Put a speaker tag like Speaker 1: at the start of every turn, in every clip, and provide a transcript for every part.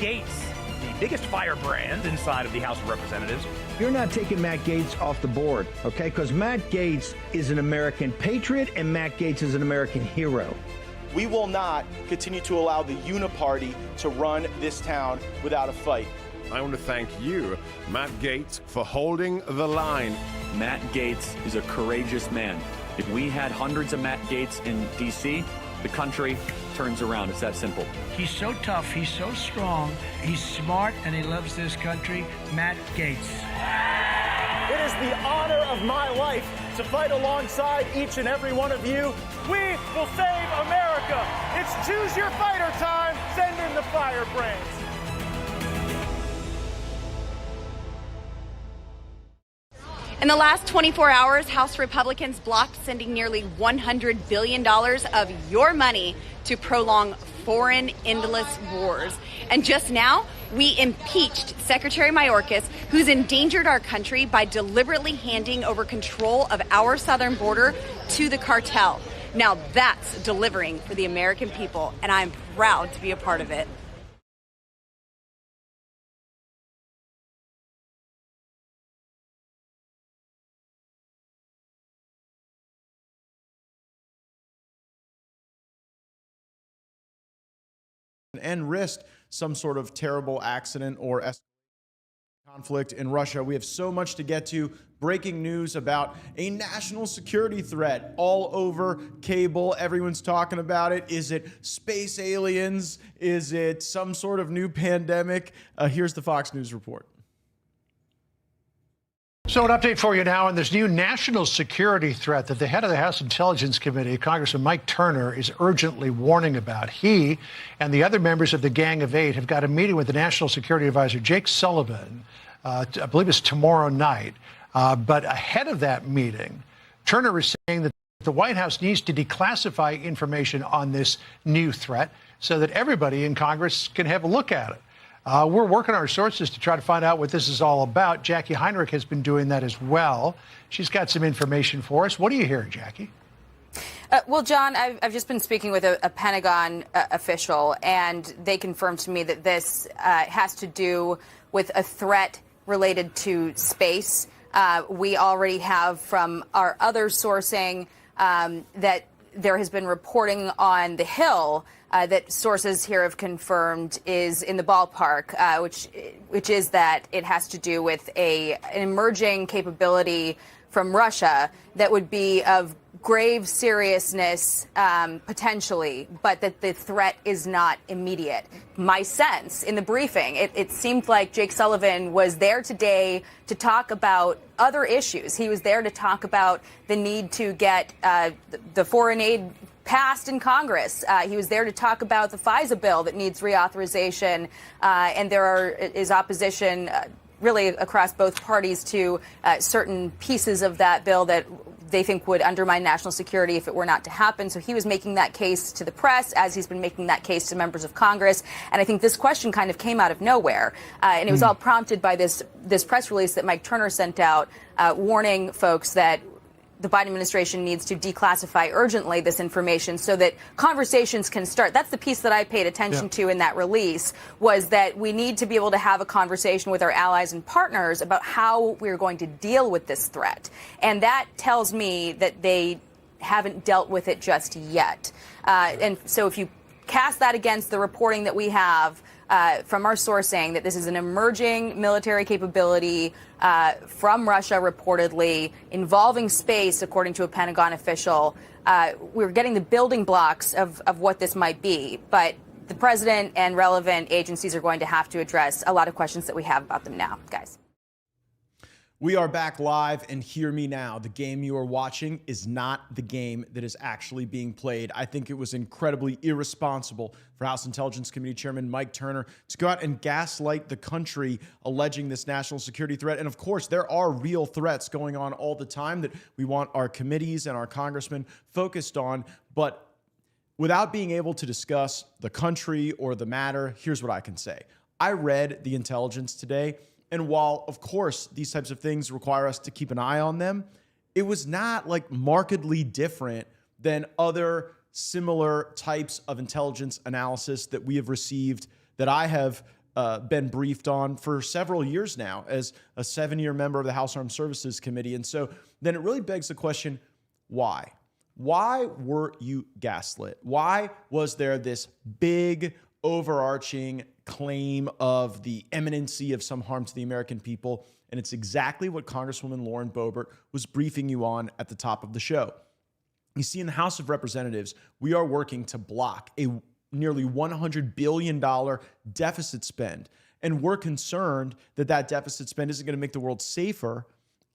Speaker 1: Gaetz, the biggest firebrand inside of the House of Representatives.
Speaker 2: You're not taking Matt Gaetz off the board, okay? Because Matt Gaetz is an American patriot and Matt Gaetz is an American hero.
Speaker 3: We will not continue to allow the uniparty to run this town without a fight.
Speaker 4: I want to thank you, Matt Gaetz, for holding the line.
Speaker 5: Matt Gaetz is a courageous man. If we had hundreds of Matt Gaetz in D.C., the country turns around. It's that simple.
Speaker 6: He's so tough, he's so strong, he's smart, and he loves this country. Matt Gaetz.
Speaker 3: It is the honor of my life to fight alongside each and every one of you. We will save America. It's choose your fighter time. Send in the Firebrands.
Speaker 7: In the last 24 hours, House Republicans blocked sending nearly $100 billion of your money to prolong foreign endless wars. And just now, we impeached Secretary Mayorkas, who's endangered our country by deliberately handing over control of our southern border to the cartel. Now that's delivering for the American people, and I'm proud to be a part of it.
Speaker 8: And risked some sort of terrible accident or conflict in Russia. We have so much to get to. Breaking news about a national security threat all over cable. Everyone's talking about it. Is it space aliens? Is it some sort of new pandemic? Here's the Fox News report.
Speaker 9: So an update for you now on this new national security threat that the head of the House Intelligence Committee, Congressman Mike Turner, is urgently warning about. He and the other members of the Gang of Eight have got a meeting with the National Security Advisor, Jake Sullivan, I believe it's tomorrow night. But ahead of that meeting, Turner is saying that the White House needs to declassify information on this new threat so that everybody in Congress can have a look at it. We're working our sources to try to find out what this is all about. Jackie Heinrich has been doing that as well. She's got some information for us. What are you hearing, Jackie?
Speaker 10: Well, John, I've just been speaking with a Pentagon official, and they confirmed to me that this has to do with a threat related to space. We already have from our other sourcing that there has been reporting on the Hill that sources here have confirmed is in the ballpark, which is that it has to do with an emerging capability from Russia that would be of grave seriousness potentially, but that the threat is not immediate. My sense in the briefing, it seemed like Jake Sullivan was there today to talk about other issues. He was there to talk about the need to get the foreign aid passed in Congress. He was there to talk about the FISA bill that needs reauthorization, and there is opposition really across both parties to certain pieces of that bill that they think would undermine national security if it were not to happen. So he was making that case to the press, as he's been making that case to members of Congress. And I think this question kind of came out of nowhere. And it was all prompted by this press release that Mike Turner sent out, warning folks that the Biden administration needs to declassify urgently this information so that conversations can start. That's the piece that I paid attention to in that release, was that we need to be able to have a conversation with our allies and partners about how we're going to deal with this threat. And that tells me that they haven't dealt with it just yet. And so if you cast that against the reporting that we have from our sourcing that this is an emerging military capability from Russia, reportedly, involving space, according to a Pentagon official. We're getting the building blocks of what this might be. But the president and relevant agencies are going to have to address a lot of questions that we have about them now, guys.
Speaker 8: We are back live, and hear me now. The game you are watching is not the game that is actually being played. I think it was incredibly irresponsible for House Intelligence Committee Chairman Mike Turner to go out and gaslight the country, alleging this national security threat. And of course, there are real threats going on all the time that we want our committees and our congressmen focused on. But without being able to discuss the country or the matter, here's what I can say. I read the intelligence today. And while, of course, these types of things require us to keep an eye on them, it was not like markedly different than other similar types of intelligence analysis that we have received, that I have been briefed on for several years now as a 7-year member of the House Armed Services Committee. And so then it really begs the question, why? Why were you gaslit? Why was there this big overarching claim of the imminency of some harm to the American people? And it's exactly what Congresswoman Lauren Boebert was briefing you on at the top of the show. You see, in the House of Representatives, we are working to block a nearly $100 billion deficit spend. And we're concerned that that deficit spend isn't going to make the world safer.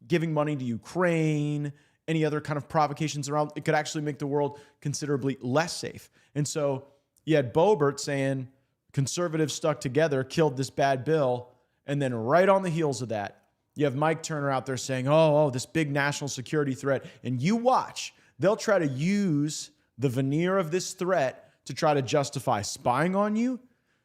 Speaker 8: Giving money to Ukraine, any other kind of provocations around, it could actually make the world considerably less safe. And so you had Boebert saying conservatives stuck together, killed this bad bill. And then right on the heels of that, you have Mike Turner out there saying, oh, this big national security threat. And you watch, they'll try to use the veneer of this threat to try to justify spying on you,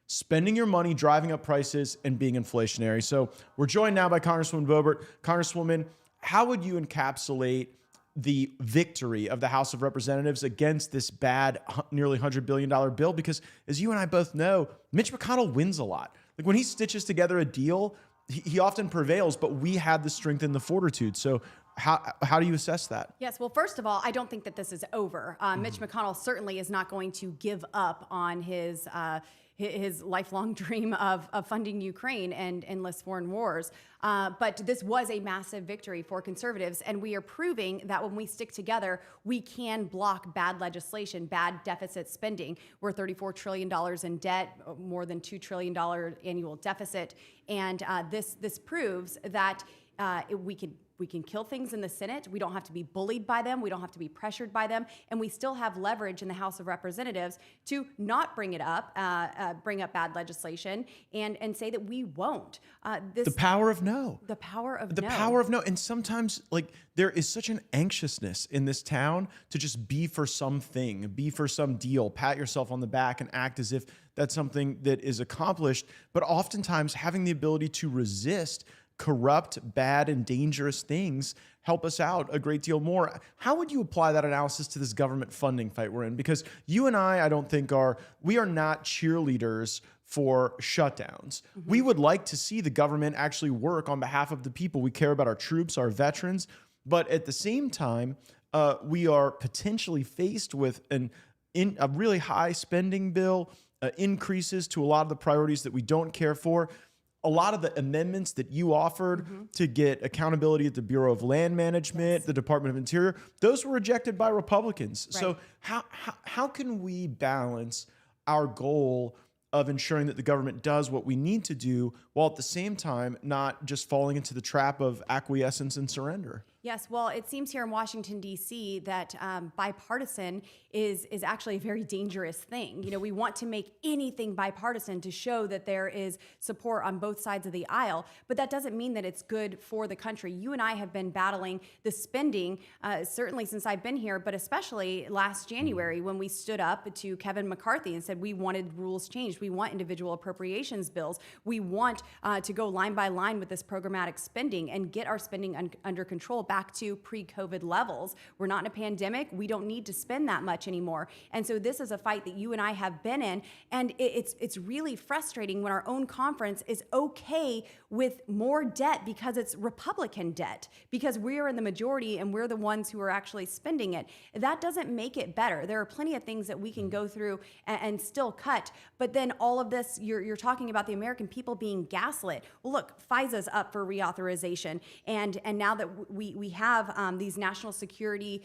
Speaker 8: spending your money, driving up prices, and being inflationary. So we're joined now by Congresswoman Boebert. Congresswoman, how would you encapsulate the victory of the House of Representatives against this bad, nearly $100 billion bill? Because as you and I both know, Mitch McConnell wins a lot. Like when he stitches together a deal, he often prevails, but we had the strength and the fortitude. So how do you assess that?
Speaker 11: Yes, well, first of all, I don't think that this is over. Mitch McConnell certainly is not going to give up on his lifelong dream of funding Ukraine and endless foreign wars. But this was a massive victory for conservatives, and we are proving that when we stick together, we can block bad legislation, bad deficit spending. We're $34 trillion in debt, more than $2 trillion annual deficit, and this proves that we can kill things in the Senate. We don't have to be bullied by them. We don't have to be pressured by them. And we still have leverage in the House of Representatives to not bring it up, bring up bad legislation, and say that we won't.
Speaker 8: The power of no.
Speaker 11: The power of no.
Speaker 8: The power of no. And sometimes, like, there is such an anxiousness in this town to just be for something, be for some deal, pat yourself on the back and act as if that's something that is accomplished. But oftentimes having the ability to resist corrupt, bad, and dangerous things help us out a great deal more. How would you apply that analysis to this government funding fight we're in? Because you and I don't think we are not cheerleaders for shutdowns. Mm-hmm. We would like to see the government actually work on behalf of the people. We care about our troops, our veterans, but at the same time, we are potentially faced with a really high spending bill, increases to a lot of the priorities that we don't care for. A lot of the amendments that you offered to get accountability at the Bureau of Land Management, the Department of Interior, those were rejected by Republicans. Right. So how can we balance our goal of ensuring that the government does what we need to do while at the same time not just falling into the trap of acquiescence and surrender?
Speaker 11: Yes, well, it seems here in Washington, D.C. that bipartisan is actually a very dangerous thing. You know, we want to make anything bipartisan to show that there is support on both sides of the aisle, but that doesn't mean that it's good for the country. You and I have been battling the spending, certainly since I've been here, but especially last January when we stood up to Kevin McCarthy and said we wanted rules changed. We want individual appropriations bills. We want to go line by line with this programmatic spending and get our spending under control back to pre-COVID levels. We're not in a pandemic. We don't need to spend that much anymore. And so this is a fight that you and I have been in. And it's really frustrating when our own conference is okay with more debt because it's Republican debt, because we are in the majority and we're the ones who are actually spending it. That doesn't make it better. There are plenty of things that we can go through and still cut. But then all of this, you're talking about the American people being gaslit. Well, look, FISA's up for reauthorization. And now that we have these national security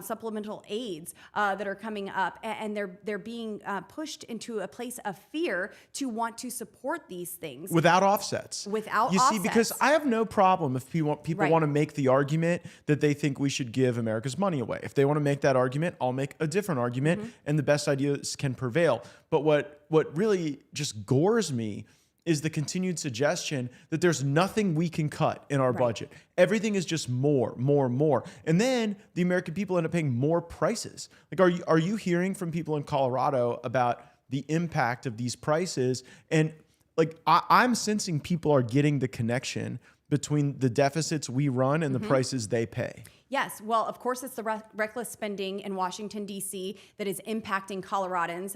Speaker 11: supplemental aids that are coming up, and they're being pushed into a place of fear to want to support these things
Speaker 8: without offsets.
Speaker 11: Without
Speaker 8: you
Speaker 11: offsets.
Speaker 8: see, because I have no problem if people want to make the argument that they think we should give America's money away. If they want to make that argument, I'll make a different argument, and the best ideas can prevail. But what really just gores me is the continued suggestion that there's nothing we can cut in our budget. Everything is just more. And then the American people end up paying more prices. Like, are you hearing from people in Colorado about the impact of these prices? And like, I'm sensing people are getting the connection between the deficits we run and the prices they pay.
Speaker 11: Yes, well, of course, it's the reckless spending in Washington, D.C. that is impacting Coloradans,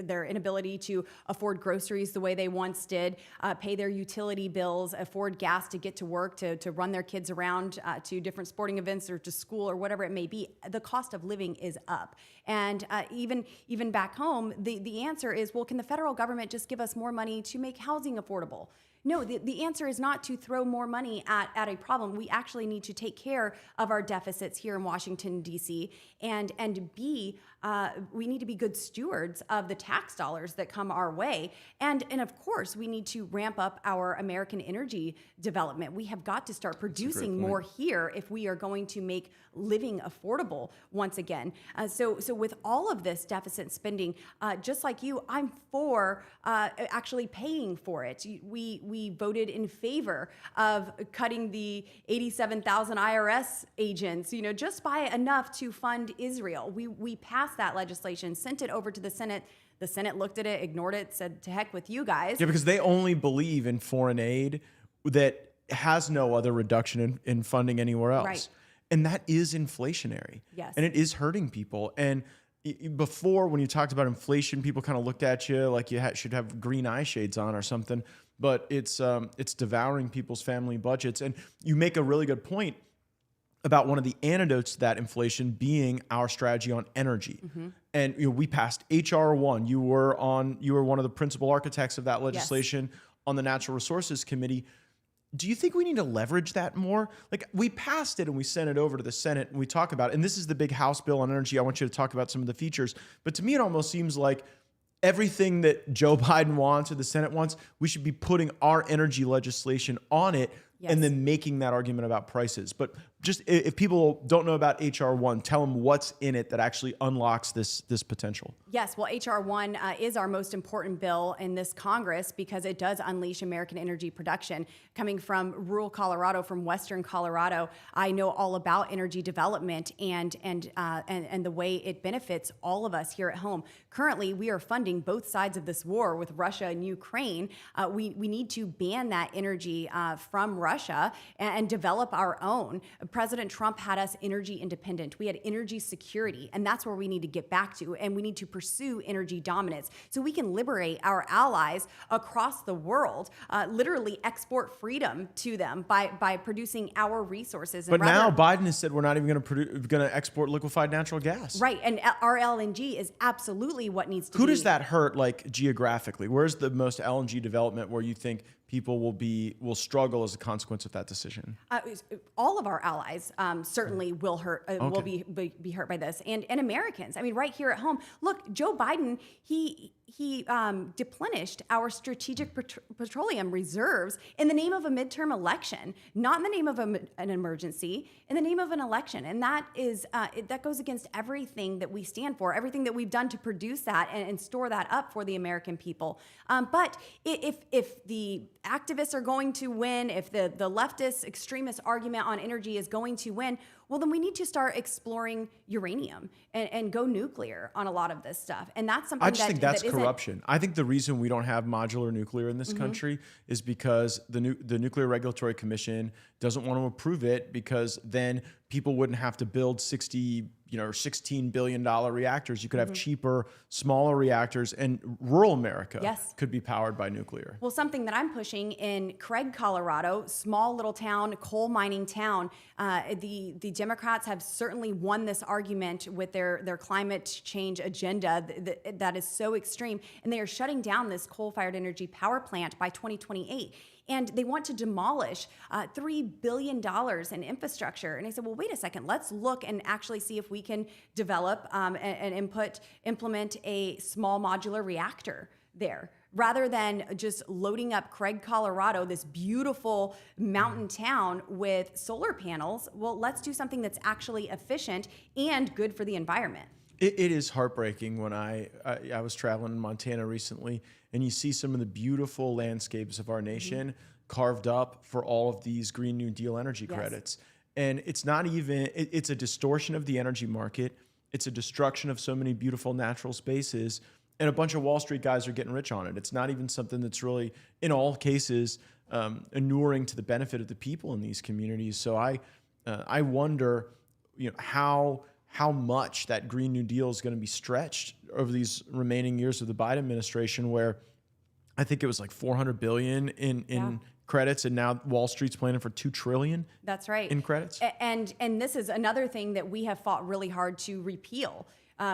Speaker 11: their inability to afford groceries the way they once did, pay their utility bills, afford gas to get to work, to run their kids around to different sporting events or to school or whatever it may be. The cost of living is up. And even back home, the answer is, well, can the federal government just give us more money to make housing affordable? No, the answer is not to throw more money at a problem. We actually need to take care of our deficits here in Washington, D.C., and we need to be good stewards of the tax dollars that come our way. And of course, we need to ramp up our American energy development. We have got to start producing more here if we are going to make living affordable once again. So with all of this deficit spending, just like you, I'm for actually paying for it. We voted in favor of cutting the 87,000 IRS agents, just by enough to fund Israel. We passed that legislation, sent it over to the Senate. The Senate looked at it, ignored it, said, to heck with you guys.
Speaker 8: Yeah, because they only believe in foreign aid that has no other reduction in funding anywhere else.
Speaker 11: Right.
Speaker 8: And that is inflationary.
Speaker 11: Yes.
Speaker 8: And it is hurting people. And before, when you talked about inflation, people kind of looked at you like you should have green eye shades on or something. But it's devouring people's family budgets. And you make a really good point about one of the antidotes to that inflation being our strategy on energy. Mm-hmm. And we passed H.R. 1. You were one of the principal architects of that legislation on the Natural Resources Committee. Do you think we need to leverage that more? Like, we passed it and we sent it over to the Senate and we talk about it. And this is the big House bill on energy. I want you to talk about some of the features. But to me, it almost seems like everything that Joe Biden wants or the Senate wants, we should be putting our energy legislation on it. Yes. And then making that argument about prices. But just if people don't know about H.R. 1, tell them what's in it that actually unlocks this potential.
Speaker 11: Yes, well, H.R. 1 is our most important bill in this Congress because it does unleash American energy production. Coming from rural Colorado, from western Colorado, I know all about energy development and the way it benefits all of us here at home. Currently, we are funding both sides of this war with Russia and Ukraine. We need to ban that energy from Russia and develop our own. President Trump had us energy independent. We had energy security, and that's where we need to get back to. And we need to pursue energy dominance so we can liberate our allies across the world, literally export freedom to them by producing our resources.
Speaker 8: But now Biden has said we're not even going to export liquefied natural gas.
Speaker 11: Right, and our LNG is absolutely what needs to be.
Speaker 8: Who does that hurt, like, geographically? Where's the most LNG development where you think people will struggle as a consequence of that decision?
Speaker 11: All of our allies certainly will be hurt by this, and Americans. I mean, right here at home. Look, Joe Biden, he deplenished our strategic petroleum reserves in the name of a midterm election, not in the name of an emergency, in the name of an election, and that goes against everything that we stand for, everything that we've done to produce that and store that up for the American people. But if the activists are going to win, if the leftist extremist argument on energy is going to win, well, then we need to start exploring uranium and go nuclear on a lot of this stuff. And that's something
Speaker 8: I just think that's corruption. I think the reason we don't have modular nuclear in this country is because the Nuclear Regulatory Commission doesn't want to approve it, because then people wouldn't have to build $16 billion reactors. You could have cheaper, smaller reactors, and rural America could be powered by nuclear.
Speaker 11: Well, something that I'm pushing in Craig, Colorado, small little town, coal mining town, the Democrats have certainly won this argument with their climate change agenda that is so extreme, and they are shutting down this coal-fired energy power plant by 2028. And they want to demolish $3 billion in infrastructure. And I said, well, wait a second. Let's look and actually see if we can develop and implement a small modular reactor there, rather than just loading up Craig, Colorado, this beautiful mountain town, with solar panels. Well, let's do something that's actually efficient and good for the environment.
Speaker 8: It is heartbreaking when I was traveling in Montana recently, and you see some of the beautiful landscapes of our nation carved up for all of these Green New Deal energy credits. And it's not even, it's a distortion of the energy market. It's a destruction of so many beautiful natural spaces, and a bunch of Wall Street guys are getting rich on it. It's not even something that's really, in all cases, inuring to the benefit of the people in these communities. So I wonder how much that Green New Deal is going to be stretched over these remaining years of the Biden administration, where I think it was like $400 billion in credits, and now Wall Street's planning for $2 trillion.
Speaker 11: That's right.
Speaker 8: In credits.
Speaker 11: And this is another thing that we have fought really hard to repeal.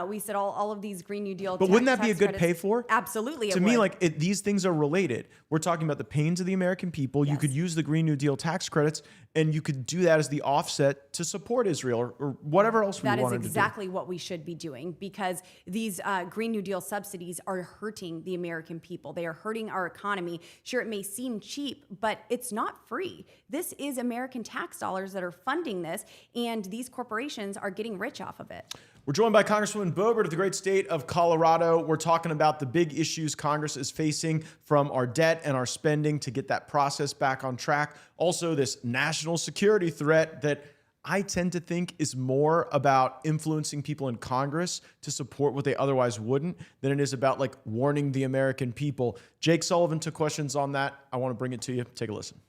Speaker 11: We said all of these Green New Deal.
Speaker 8: But wouldn't that be a good pay for?
Speaker 11: Absolutely.
Speaker 8: To me, these things are related. We're talking about the pains of the American people. Yes. You could use the Green New Deal tax credits, and you could do that as the offset to support Israel or whatever else we wanted to do.
Speaker 11: That is exactly what we should be doing, because these Green New Deal subsidies are hurting the American people. They are hurting our economy. Sure, it may seem cheap, but it's not free. This is American tax dollars that are funding this, and these corporations are getting rich off of it.
Speaker 8: We're joined by Congresswoman Boebert of the great state of Colorado. We're talking about the big issues Congress is facing, from our debt and our spending to get that process back on track. Also, this national security threat that I tend to think is more about influencing people in Congress to support what they otherwise wouldn't than it is about warning the American people. Jake Sullivan took questions on that. I want to bring it to you. Take a listen.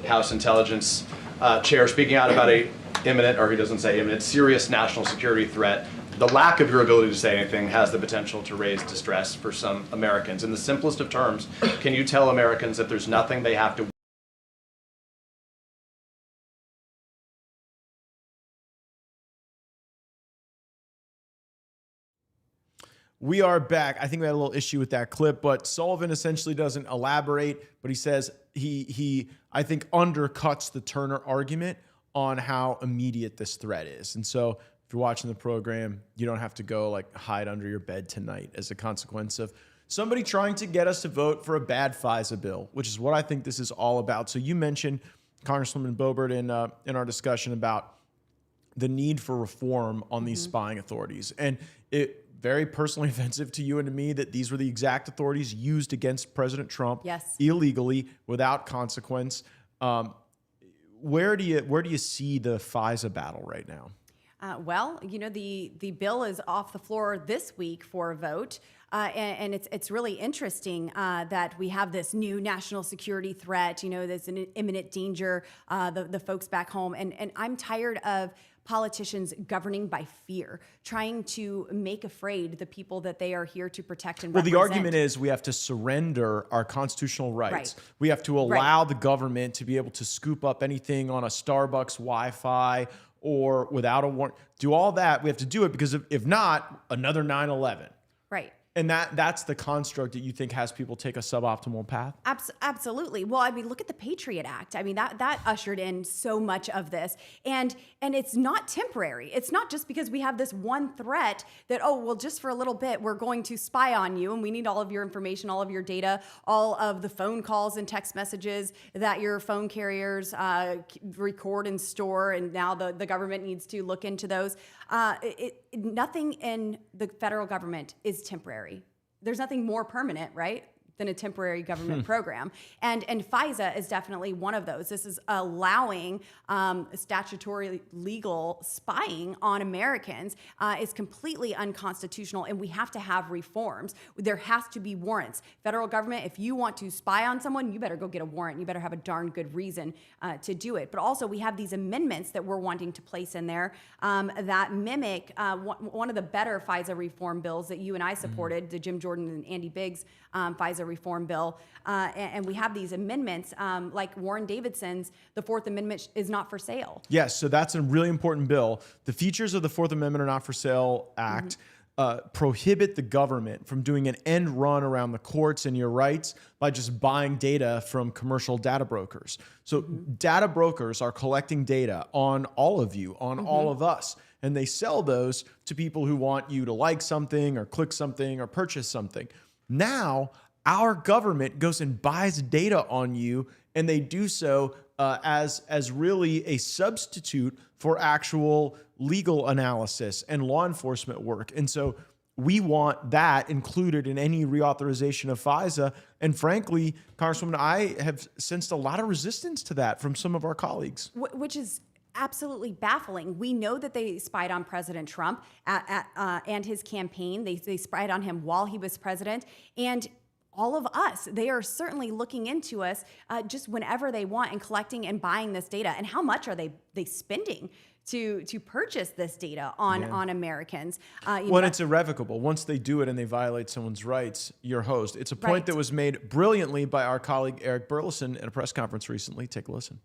Speaker 12: House Intelligence Chair speaking out about a imminent, or he doesn't say imminent, serious national security threat. The lack of your ability to say anything has the potential to raise distress for some Americans. In the simplest of terms, can you tell Americans that there's nothing they have to
Speaker 8: We are back. I think we had a little issue with that clip, but Sullivan essentially doesn't elaborate, but he says he I think undercuts the Turner argument on how immediate this threat is. And so if you're watching the program, you don't have to go hide under your bed tonight as a consequence of somebody trying to get us to vote for a bad FISA bill, which is what I think this is all about. So you mentioned, Congresswoman Boebert, in our discussion about the need for reform on these spying authorities. And it very personally offensive to you and to me that these were the exact authorities used against President Trump illegally without consequence. Where do you see the FISA battle right now?
Speaker 11: Well, the bill is off the floor this week for a vote. And it's really interesting that we have this new national security threat. There's an imminent danger, the folks back home. And I'm tired of politicians governing by fear, trying to make afraid the people that they are here to protect and represent.
Speaker 8: Well, the argument is we have to surrender our constitutional rights. Right. We have to allow the government to be able to scoop up anything on a Starbucks Wi-Fi or without a warrant. Do all that. We have to do it because if not, another 9/11.
Speaker 11: Right.
Speaker 8: And that's the construct that you think has people take a suboptimal path?
Speaker 11: Absolutely. Well, look at the Patriot Act. That ushered in so much of this. And it's not temporary. It's not just because we have this one threat that, just for a little bit, we're going to spy on you and we need all of your information, all of your data, all of the phone calls and text messages that your phone carriers record and store. And now the government needs to look into those. Nothing in the federal government is temporary. There's nothing more permanent, right, than a temporary government program. And FISA is definitely one of those. This is allowing statutory legal spying on Americans is completely unconstitutional, and we have to have reforms. There has to be warrants. Federal government, if you want to spy on someone, you better go get a warrant. You better have a darn good reason to do it. But also we have these amendments that we're wanting to place in there that mimic one of the better FISA reform bills that you and I supported, the Jim Jordan and Andy Biggs FISA reform bill. And we have these amendments like Warren Davidson's, the Fourth Amendment is not for sale.
Speaker 8: Yes, so that's a really important bill. The features of the Fourth Amendment are not for sale act prohibit the government from doing an end run around the courts and your rights by just buying data from commercial data brokers. So data brokers are collecting data on all of you, on all of us, and they sell those to people who want you to like something or click something or purchase something. Now, our government goes and buys data on you, and they do so as really a substitute for actual legal analysis and law enforcement work. And so we want that included in any reauthorization of FISA. And frankly, Congresswoman, I have sensed a lot of resistance to that from some of our colleagues.
Speaker 11: Which is absolutely baffling. We know that they spied on President Trump and his campaign. They spied on him while he was president. And all of us. They are certainly looking into us just whenever they want and collecting and buying this data. And how much are they spending to purchase this data on Americans?
Speaker 8: It's irrevocable. Once they do it and they violate someone's rights, you're hosed. It's a point that was made brilliantly by our colleague Eric Burleson at a press conference recently. Take a listen.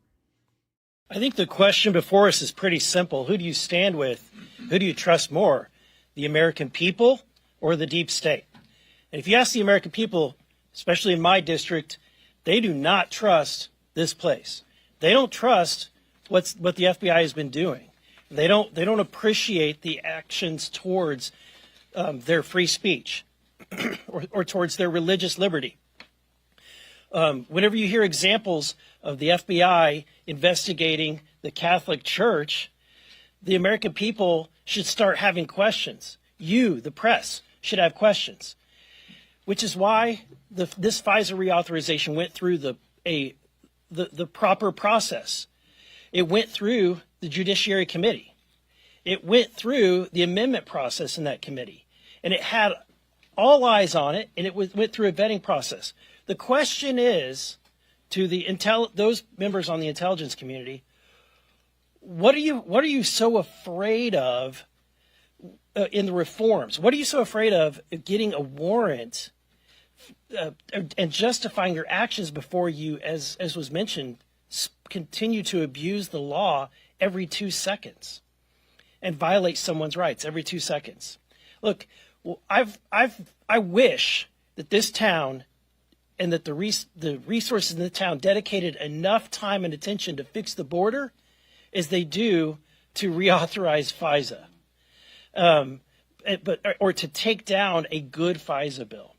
Speaker 13: I think the question before us is pretty simple. Who do you stand with? Who do you trust more? The American people or the deep state? And if you ask the American people, especially in my district, they do not trust this place. They don't trust what the FBI has been doing. They don't appreciate the actions towards their free speech or towards their religious liberty. Whenever you hear examples of the FBI investigating the Catholic Church, the American people should start having questions. You, the press, should have questions, which is why this FISA reauthorization went through the proper process. It went through the Judiciary Committee. It went through the amendment process in that committee, and it had all eyes on it, and it went through a vetting process. The question is to those members on the intelligence community, what are you so afraid of in the reforms? What are you so afraid of getting a warrant and justifying your actions before you, as was mentioned, continue to abuse the law every 2 seconds and violate someone's rights every 2 seconds? Look, I wish that this town and that the resources in the town dedicated enough time and attention to fix the border as they do to reauthorize FISA, or to take down a good FISA bill.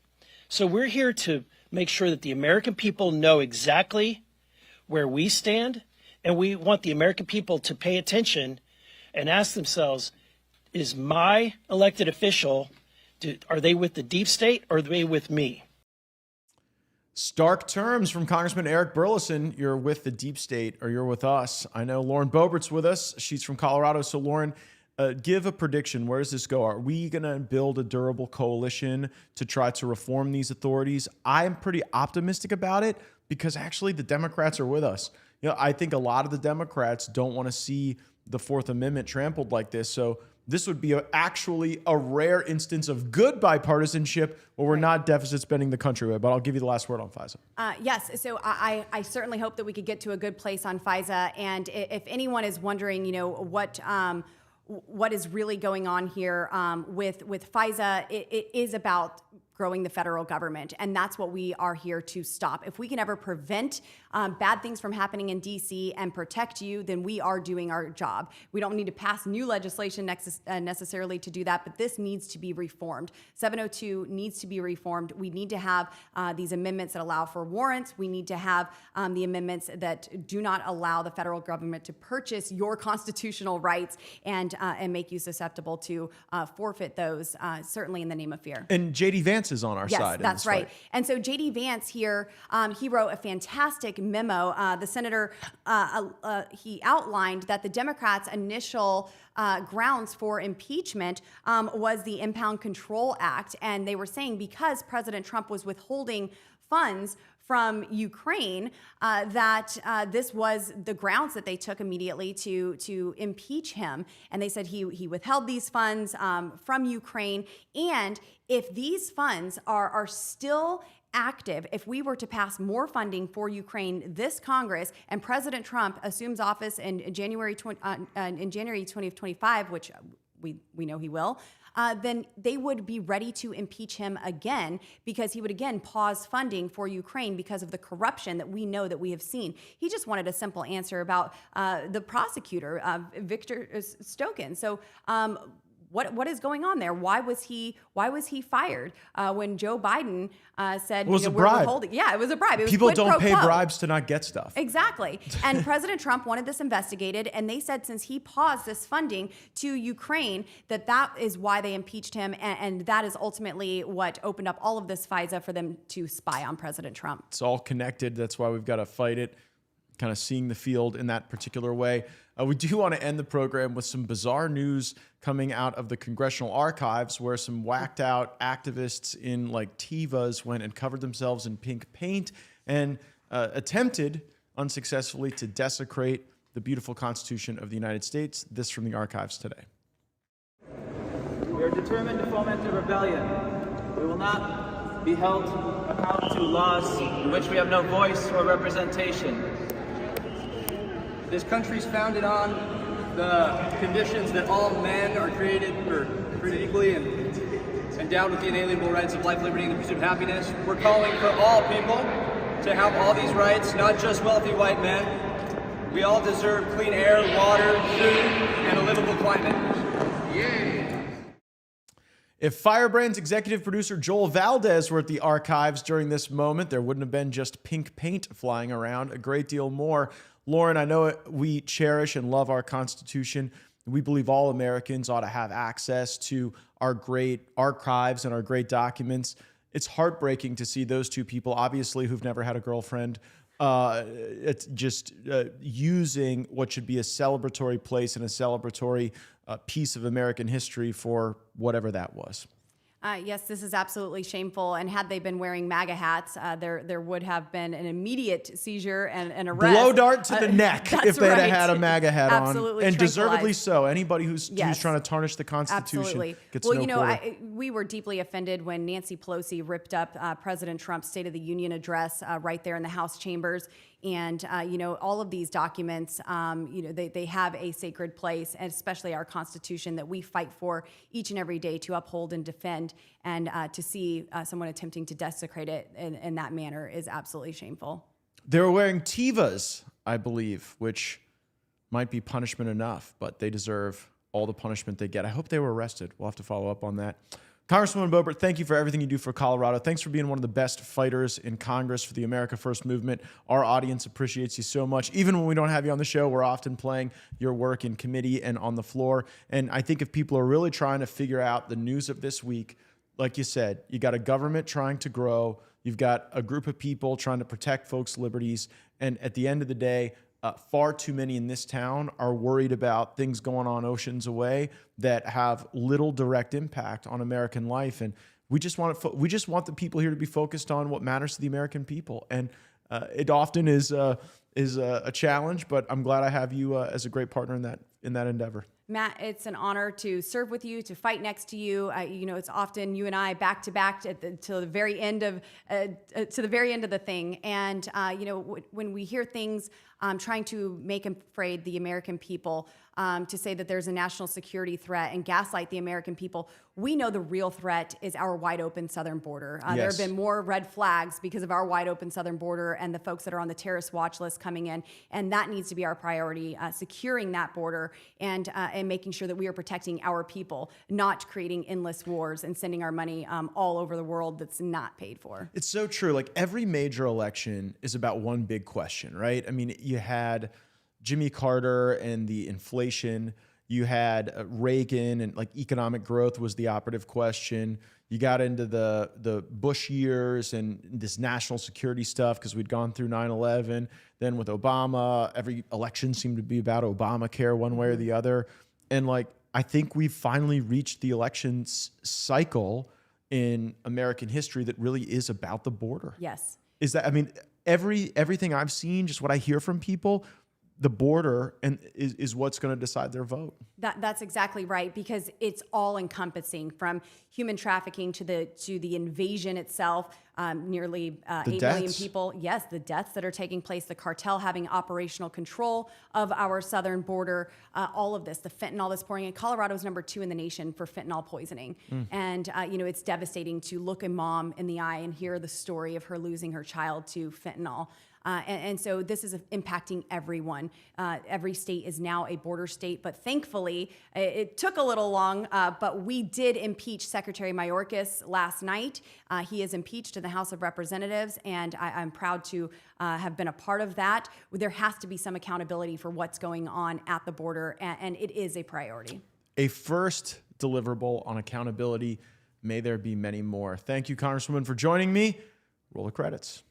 Speaker 13: So we're here to make sure that the American people know exactly where we stand, and we want the American people to pay attention and ask themselves, is my elected official, are they with the deep state or are they with me?
Speaker 8: Stark terms from Congressman Eric Burleson. You're with the deep state or you're with us. I know Lauren Boebert's with us. She's from Colorado. So Lauren, give a prediction. Where does this go? Are we going to build a durable coalition to try to reform these authorities? I'm pretty optimistic about it because actually the Democrats are with us. I think a lot of the Democrats don't want to see the Fourth Amendment trampled like this. So this would be actually a rare instance of good bipartisanship where we're not deficit spending the country with. But I'll give you the last word on FISA.
Speaker 11: Yes, so I certainly hope that we could get to a good place on FISA. And if anyone is wondering, what is really going on here with FISA, it is about growing the federal government, and that's what we are here to stop. If we can ever prevent bad things from happening in D.C. and protect you, then we are doing our job. We don't need to pass new legislation necessarily to do that, but this needs to be reformed. 702 needs to be reformed. We need to have these amendments that allow for warrants. We need to have the amendments that do not allow the federal government to purchase your constitutional rights and make you susceptible to forfeit those, certainly in the name of fear.
Speaker 8: And J.D. Vance is on our side.
Speaker 11: Yes, that's right. And so J.D. Vance here, he wrote a fantastic memo. The senator, he outlined that the Democrats' initial grounds for impeachment was the Impound Control Act. And they were saying because President Trump was withholding funds from Ukraine, that this was the grounds that they took immediately to impeach him. And they said he withheld these funds from Ukraine. And if these funds are still active, if we were to pass more funding for Ukraine this Congress and President Trump assumes office in January 2025, which we know he will, then they would be ready to impeach him again because he would again pause funding for Ukraine because of the corruption that we know that we have seen. He just wanted a simple answer about the prosecutor, Victor Stokin. So what is going on there? Why was he fired when Joe Biden said
Speaker 8: it was a
Speaker 11: we're
Speaker 8: bribe?
Speaker 11: Withholding? Yeah, it was a bribe. It was
Speaker 8: People
Speaker 11: quid pro
Speaker 8: don't pay
Speaker 11: quo.
Speaker 8: bribes to not get stuff.
Speaker 11: Exactly. And President Trump wanted this investigated, and they said since he paused this funding to Ukraine, that is why they impeached him, and that is ultimately what opened up all of this FISA for them to spy on President Trump.
Speaker 8: It's all connected. That's why we've got to fight it, kind of seeing the field in that particular way. We do want to end the program with some bizarre news coming out of the Congressional Archives, where some whacked out activists in like Tevas went and covered themselves in pink paint and attempted unsuccessfully to desecrate the beautiful Constitution of the United States. This from the Archives today.
Speaker 14: We are determined to foment a rebellion. We will not be held accountable to laws in which we have no voice or representation. This country is founded on the conditions that all men are created equally and endowed with the inalienable rights of life, liberty, and the pursuit of happiness. We're calling for all people to have all these rights, not just wealthy white men. We all deserve clean air, water, food, and a livable climate. Yay!
Speaker 8: If Firebrand's executive producer Joel Valdez were at the Archives during this moment, there wouldn't have been just pink paint flying around, a great deal more. Lauren, I know we cherish and love our Constitution. We believe all Americans ought to have access to our great archives and our great documents. It's heartbreaking to see those two people, obviously, who've never had a girlfriend, it's just using what should be a celebratory place and a celebratory piece of American history for whatever that was.
Speaker 11: Yes, this is absolutely shameful. And had they been wearing MAGA hats, there would have been an immediate seizure and arrest.
Speaker 8: Blow dart to the neck if they'd have had a MAGA hat
Speaker 11: absolutely
Speaker 8: on. And deservedly so. Anybody who's trying to tarnish the Constitution
Speaker 11: absolutely.
Speaker 8: gets
Speaker 11: well,
Speaker 8: no
Speaker 11: you know,
Speaker 8: quarter.
Speaker 11: we were deeply offended when Nancy Pelosi ripped up President Trump's State of the Union address right there in the House chambers. And, you know, all of these documents, you know, they have a sacred place, and especially our Constitution that we fight for each and every day to uphold and defend. And to see someone attempting to desecrate it in that manner is absolutely shameful.
Speaker 8: They were wearing Tevas, I believe, which might be punishment enough, but they deserve all the punishment they get. I hope they were arrested. We'll have to follow up on that. Congresswoman Boebert, thank you for everything you do for Colorado. Thanks for being one of the best fighters in Congress for the America First movement. Our audience appreciates you so much. Even when we don't have you on the show, we're often playing your work in committee and on the floor. And I think if people are really trying to figure out the news of this week, like you said, you got a government trying to grow. You've got a group of people trying to protect folks' liberties. And at the end of the day, far too many in this town are worried about things going on oceans away that have little direct impact on American life. And we just want the people here to be focused on what matters to the American people. And it often is a challenge, but I'm glad I have you as a great partner in that endeavor.
Speaker 11: Matt, it's an honor to serve with you, to fight next to you. You know, it's often you and I back to back to the very end of the thing. And you know, when we hear things trying to make afraid the American people, to say that there's a national security threat and gaslight the American people, we know the real threat is our wide open southern border. There have been more red flags because of our wide open southern border and the folks that are on the terrorist watch list coming in, and that needs to be our priority: securing that border and making sure that we are protecting our people, not creating endless wars and sending our money all over the world that's not paid for.
Speaker 8: It's so true. Like every major election is about one big question, right? I mean, you had Jimmy Carter and the inflation. You had Reagan and like economic growth was the operative question. You got into the Bush years and this national security stuff because we'd gone through 9/11. Then with Obama, every election seemed to be about Obamacare one way or the other. And like, I think we've finally reached the election cycle in American history that really is about the border.
Speaker 11: Yes.
Speaker 8: Is that, I mean, everything I've seen, just what I hear from people, the border is what's going to decide their vote.
Speaker 11: That's exactly right, because it's all encompassing, from human trafficking to the invasion itself. Nearly 8 million people. Yes, the deaths that are taking place, the cartel having operational control of our southern border, all of this, the fentanyl that's pouring in. Colorado is number 2 in the nation for fentanyl poisoning. And, you know, it's devastating to look a mom in the eye and hear the story of her losing her child to fentanyl. And so this is impacting everyone. Every state is now a border state, but thankfully it took a little long, but we did impeach Secretary Mayorkas last night. He is impeached in the House of Representatives, and I'm proud to have been a part of that. There has to be some accountability for what's going on at the border, and it is a priority.
Speaker 8: A first deliverable on accountability. May there be many more. Thank you, Congresswoman, for joining me. Roll the credits.